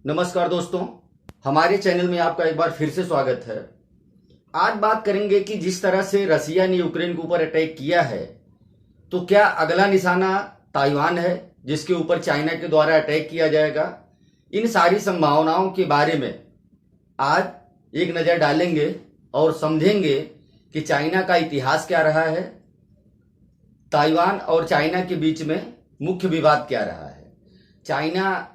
नमस्कार दोस्तों, हमारे चैनल में आपका एक बार फिर से स्वागत है। आज बात करेंगे कि जिस तरह से रसिया ने यूक्रेन के ऊपर अटैक किया है, तो क्या अगला निशाना ताइवान है जिसके ऊपर चाइना के द्वारा अटैक किया जाएगा। इन सारी संभावनाओं के बारे में आज एक नज़र डालेंगे और समझेंगे कि चाइना का इतिहास क्या रहा है, ताइवान और चाइना के बीच में मुख्य विवाद क्या रहा है, चाइना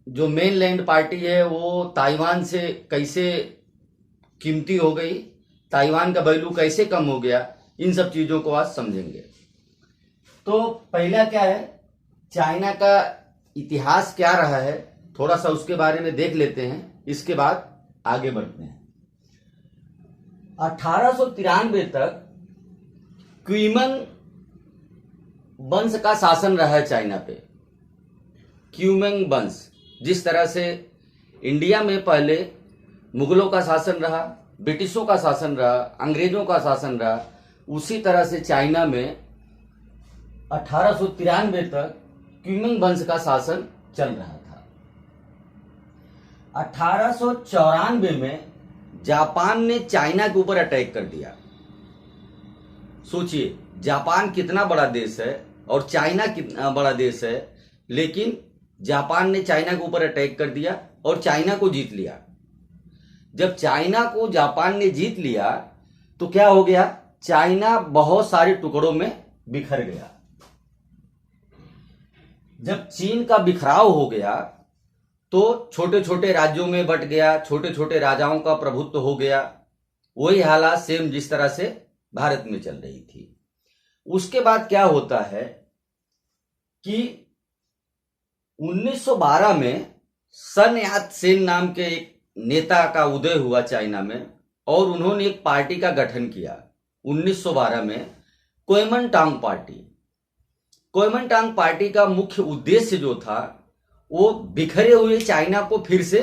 जो मेनलैंड पार्टी है वो ताइवान से कैसे कीमती हो गई, ताइवान का वैल्यू कैसे कम हो गया, इन सब चीज़ों को आज समझेंगे। तो पहला क्या है, चाइना का इतिहास क्या रहा है, थोड़ा सा उसके बारे में देख लेते हैं, इसके बाद आगे बढ़ते हैं। 1893 तक क्वीमन वंश का शासन रहा है चाइना पे। क्यूमेंग वंश, जिस तरह से इंडिया में पहले मुगलों का शासन रहा, ब्रिटिशों का शासन रहा, अंग्रेजों का शासन रहा, उसी तरह से चाइना में 1893 तक क्यूमिंग वंश का शासन चल रहा था। 1894 में जापान ने चाइना के ऊपर अटैक कर दिया। सोचिए, जापान कितना बड़ा देश है और चाइना कितना बड़ा देश है, लेकिन जापान ने चाइना के ऊपर अटैक कर दिया और चाइना को जीत लिया। जब चाइना को जापान ने जीत लिया तो क्या हो गया, चाइना बहुत सारे टुकड़ों में बिखर गया। जब चीन का बिखराव हो गया तो छोटे छोटे राज्यों में बंट गया, छोटे छोटे राजाओं का प्रभुत्व हो गया। वही हालात सेम जिस तरह से भारत में चल रही थी। उसके बाद क्या होता है कि 1912 में सन यात सेन नाम के एक नेता का उदय हुआ चाइना में, और उन्होंने एक पार्टी का गठन किया 1912 में, कुओमिंटांग पार्टी। कुओमिंटांग पार्टी का मुख्य उद्देश्य जो था वो बिखरे हुए चाइना को फिर से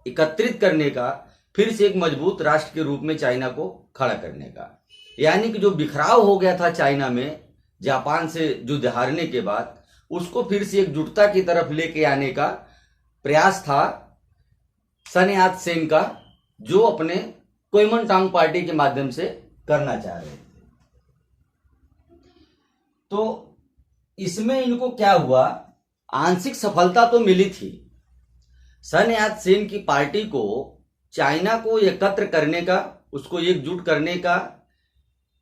एकत्रित करने का, फिर से एक मजबूत राष्ट्र के रूप में चाइना को खड़ा करने का। यानी कि जो बिखराव हो गया था चाइना में जापान से युद्ध हारने के बाद, उसको फिर से एकजुटता की तरफ लेके आने का प्रयास था सन यात सेन का, जो अपने कुओमिंटांग पार्टी के माध्यम से करना चाह रहे थे। तो इसमें इनको क्या हुआ, आंशिक सफलता तो मिली थी। सन यात सेन की पार्टी को चाइना को एकत्र करने का, उसको एकजुट करने का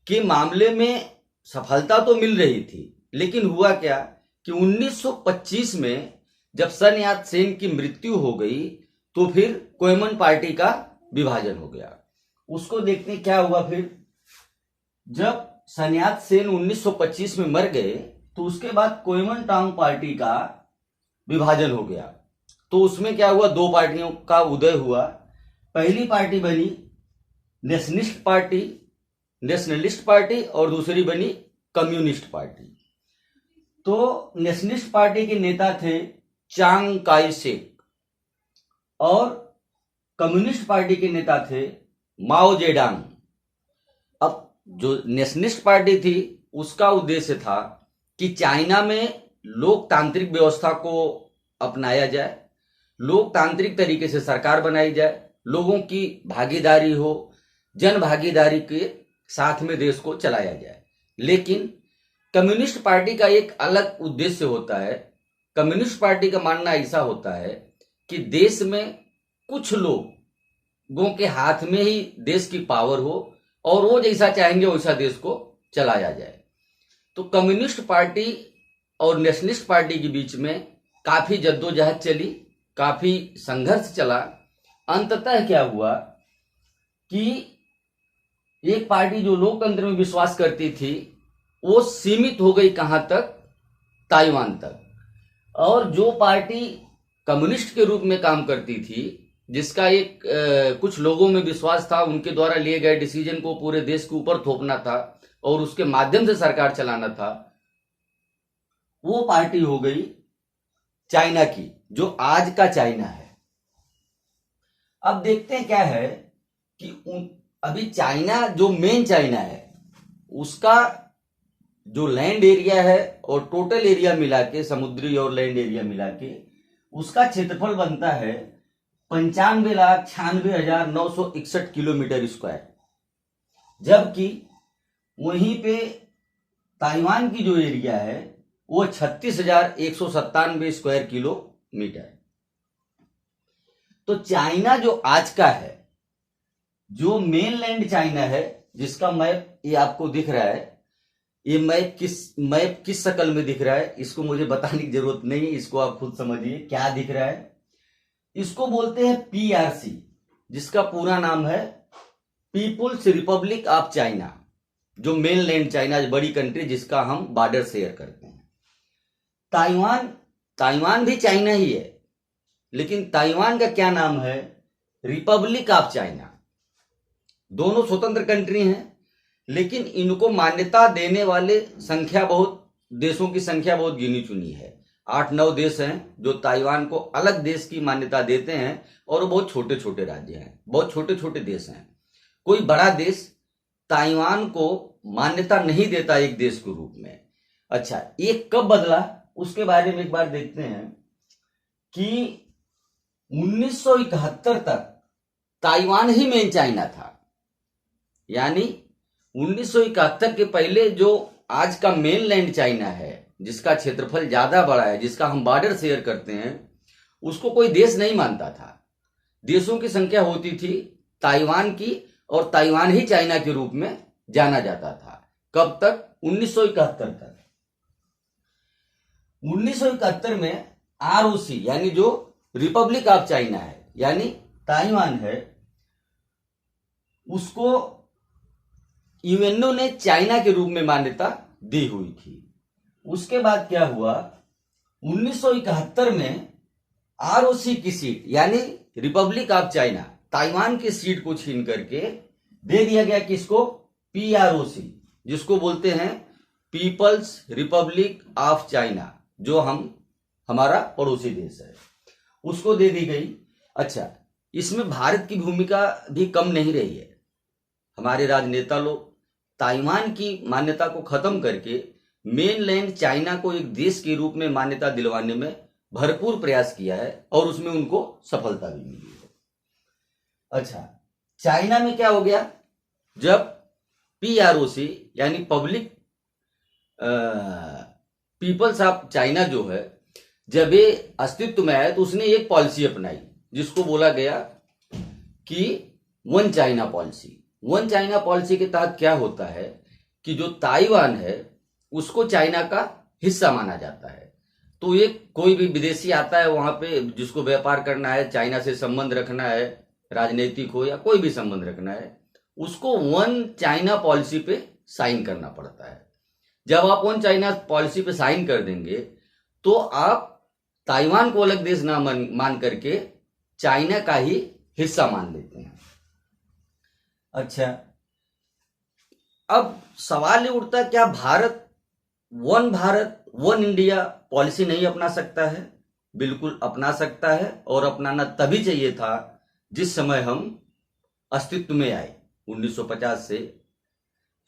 के मामले में सफलता तो मिल रही थी, लेकिन हुआ क्या कि 1925 में जब सन यात सेन की मृत्यु हो गई तो फिर कुओमिन पार्टी का विभाजन हो गया। उसको देखते क्या हुआ फिर, जब सन यात सेन 1925 में मर गए तो उसके बाद कुओमिंटांग पार्टी का विभाजन हो गया। तो उसमें क्या हुआ, दो पार्टियों का उदय हुआ। पहली पार्टी बनी नेशनलिस्ट पार्टी और दूसरी बनी कम्युनिस्ट पार्टी। तो नेशनलिस्ट पार्टी के नेता थे चांग काई शेक और कम्युनिस्ट पार्टी के नेता थे माओ जेडांग। अब जो नेशनलिस्ट पार्टी थी उसका उद्देश्य था कि चाइना में लोकतांत्रिक व्यवस्था को अपनाया जाए, लोकतांत्रिक तरीके से सरकार बनाई जाए, लोगों की भागीदारी हो, जन भागीदारी के साथ में देश को चलाया जाए। लेकिन कम्युनिस्ट पार्टी का एक अलग उद्देश्य होता है। कम्युनिस्ट पार्टी का मानना ऐसा होता है कि देश में कुछ लोगों के हाथ में ही देश की पावर हो और वो जैसा चाहेंगे वैसा देश को चलाया जाए। तो कम्युनिस्ट पार्टी और नेशनलिस्ट पार्टी के बीच में काफी जद्दोजहद चली, काफी संघर्ष चला। अंततः क्या हुआ कि एक पार्टी जो लोकतंत्र में विश्वास करती थी वो सीमित हो गई, कहां तक, ताइवान तक। और जो पार्टी कम्युनिस्ट के रूप में काम करती थी, जिसका एक कुछ लोगों में विश्वास था, उनके द्वारा लिए गए डिसीजन को पूरे देश के ऊपर थोपना था और उसके माध्यम से सरकार चलाना था, वो पार्टी हो गई चाइना की, जो आज का चाइना है। अब देखते हैं क्या है कि अभी चाइना जो मेन चाइना है उसका जो लैंड एरिया है और टोटल एरिया मिला के, समुद्री और लैंड एरिया मिला के, उसका क्षेत्रफल बनता है 95,96,961 किलोमीटर स्क्वायर, जबकि वहीं पे ताइवान की जो एरिया है वो 36,197 स्क्वायर किलोमीटर। तो चाइना जो आज का है, जो मेनलैंड चाइना है, जिसका मैप ये आपको दिख रहा है, ये मैप किस शक्ल में दिख रहा है इसको मुझे बताने की जरूरत नहीं, इसको आप खुद समझिए क्या दिख रहा है। इसको बोलते हैं पीआरसी, जिसका पूरा नाम है पीपुल्स रिपब्लिक ऑफ चाइना, जो मेनलैंड चाइना बड़ी कंट्री जिसका हम बॉर्डर शेयर करते हैं। ताइवान भी चाइना ही है, लेकिन ताइवान का क्या नाम है, रिपब्लिक ऑफ चाइना। दोनों स्वतंत्र कंट्री हैं, लेकिन इनको मान्यता देने वाले देशों की संख्या बहुत गिनी चुनी है। 8-9 देश हैं जो ताइवान को अलग देश की मान्यता देते हैं, और वो बहुत छोटे छोटे राज्य हैं, बहुत छोटे छोटे देश हैं। कोई बड़ा देश ताइवान को मान्यता नहीं देता एक देश के रूप में। अच्छा, ये कब बदला उसके बारे में एक बार देखते हैं कि 1971 तक ताइवान ही मेन चाइना था। यानी 1971 के पहले जो आज का मेनलैंड चाइना है, जिसका क्षेत्रफल ज्यादा बड़ा है, जिसका हम बॉर्डर शेयर करते हैं, उसको कोई देश नहीं मानता था। देशों की संख्या होती थी ताइवान की, और ताइवान ही चाइना के रूप में जाना जाता था। कब तक? 1971 तक। 1971 में आरओसी यानी जो रिपब्लिक ऑफ चाइना है, यानी ताइवान है, उसको यूएनओ ने चाइना के रूप में मान्यता दी हुई थी। उसके बाद क्या हुआ, 1971 में आरओसी की सीट यानी रिपब्लिक ऑफ चाइना, ताइवान की सीट को छीन करके दे दिया गया किसको, पीआरओसी, जिसको बोलते हैं पीपल्स रिपब्लिक ऑफ चाइना, जो हमारा पड़ोसी देश है, उसको दे दी गई। अच्छा, इसमें भारत की भूमिका भी कम नहीं रही है। हमारे राजनेता लोग ताइवान की मान्यता को खत्म करके मेनलैंड चाइना को एक देश के रूप में मान्यता दिलवाने में भरपूर प्रयास किया है, और उसमें उनको सफलता भी मिली है। अच्छा, चाइना में क्या हो गया, जब पीआरओसी यानी पीपल्स ऑफ चाइना जो है, जब ये अस्तित्व में आया, तो उसने एक पॉलिसी अपनाई जिसको बोला गया कि one China policy. One China policy के तहत क्या होता है कि जो ताइवान है उसको चाइना का हिस्सा माना जाता है। तो ये कोई भी विदेशी आता है वहां पे, जिसको व्यापार करना है, चाइना से संबंध रखना है, राजनीतिक हो या कोई भी संबंध रखना है, उसको वन चाइना पॉलिसी पे साइन करना पड़ता है। जब आप वन चाइना पॉलिसी पे साइन कर देंगे तो आप ताइवान को अलग देश ना मान करके चाइना का ही हिस्सा मान लेते हैं। अच्छा, अब सवाल ये उठता है, क्या भारत वन इंडिया पॉलिसी नहीं अपना सकता है? बिल्कुल अपना सकता है, और अपनाना तभी चाहिए था जिस समय हम अस्तित्व में आए। 1950 से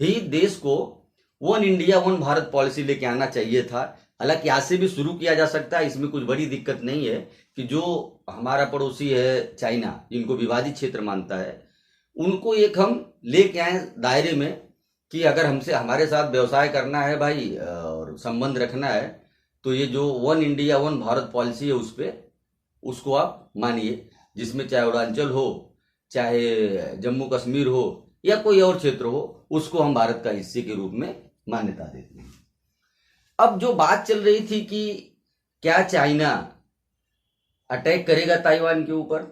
ही देश को one India one Bharat policy लेके आना चाहिए था। हालांकि आज से भी शुरू किया जा सकता है, इसमें कुछ बड़ी दिक्कत नहीं है कि जो हमारा पड़ोसी है चाइना, जिनको विवादित क्षेत्र मानता है, उनको एक हम लेके आए दायरे में कि अगर हमारे साथ व्यवसाय करना है भाई और संबंध रखना है, तो ये जो one India one Bharat policy है उसको आप मानिए, जिसमें चाहे अरुणाचल हो, चाहे जम्मू कश्मीर हो या कोई और क्षेत्र हो, उसको हम भारत का हिस्से के रूप में मान्यता देते हैं। अब जो बात चल रही थी कि क्या चाइना अटैक करेगा ताइवान के ऊपर,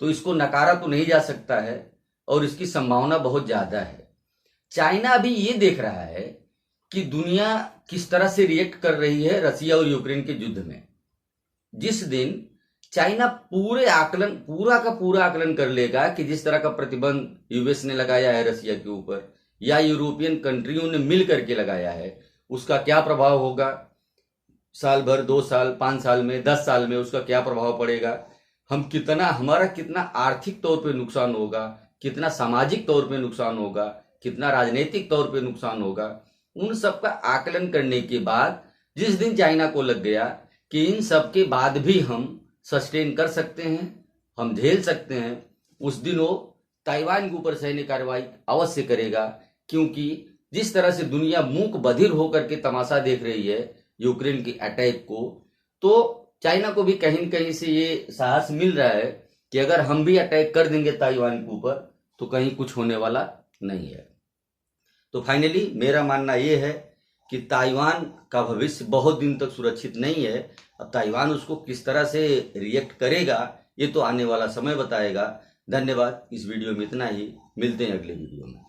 तो इसको नकारा तो नहीं जा सकता है, और इसकी संभावना बहुत ज्यादा है। चाइना अभी ये देख रहा है कि दुनिया किस तरह से रिएक्ट कर रही है रसिया और यूक्रेन के युद्ध में। जिस दिन चाइना पूरा का पूरा आकलन कर लेगा कि जिस तरह का प्रतिबंध यूएस ने लगाया है रसिया के ऊपर, या यूरोपियन कंट्रियों ने मिल करके लगाया है, उसका क्या प्रभाव होगा, साल भर, 2 साल, 5 साल में, 10 साल में उसका क्या प्रभाव पड़ेगा, हमारा कितना आर्थिक तौर पे नुकसान होगा, कितना सामाजिक तौर पे नुकसान होगा, कितना राजनीतिक तौर पे नुकसान होगा, उन सब का आकलन करने के बाद जिस दिन चाइना को लग गया कि इन सब के बाद भी हम सस्टेन कर सकते हैं, हम झेल सकते हैं, उस दिन वो ताइवान के ऊपर सैन्य कार्रवाई अवश्य करेगा। क्योंकि जिस तरह से दुनिया मूक बधिर होकर के तमाशा देख रही है यूक्रेन की अटैक को, तो चाइना को भी कहीं न कहीं से ये साहस मिल रहा है कि अगर हम भी अटैक कर देंगे ताइवान के ऊपर तो कहीं कुछ होने वाला नहीं है। तो फाइनली मेरा मानना ये है कि ताइवान का भविष्य बहुत दिन तक सुरक्षित नहीं है। अब ताइवान उसको किस तरह से रिएक्ट करेगा ये तो आने वाला समय बताएगा। धन्यवाद। इस वीडियो में इतना ही, मिलते हैं अगले वीडियो में।